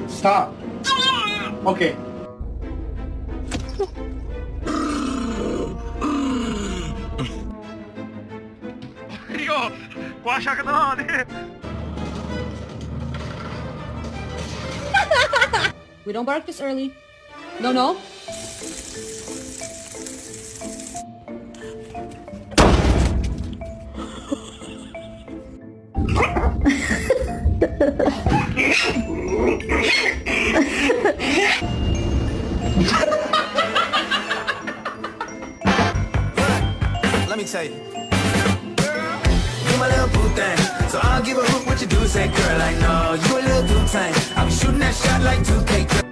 Stop. Okay. 이거 과샤가 네. We don't bark this early. No, no. Let me tell you. You my little boo thing, so I don't give a hoot what you do. Say, girl, I know you a little boo thing. I'll be shooting that shot like 2K.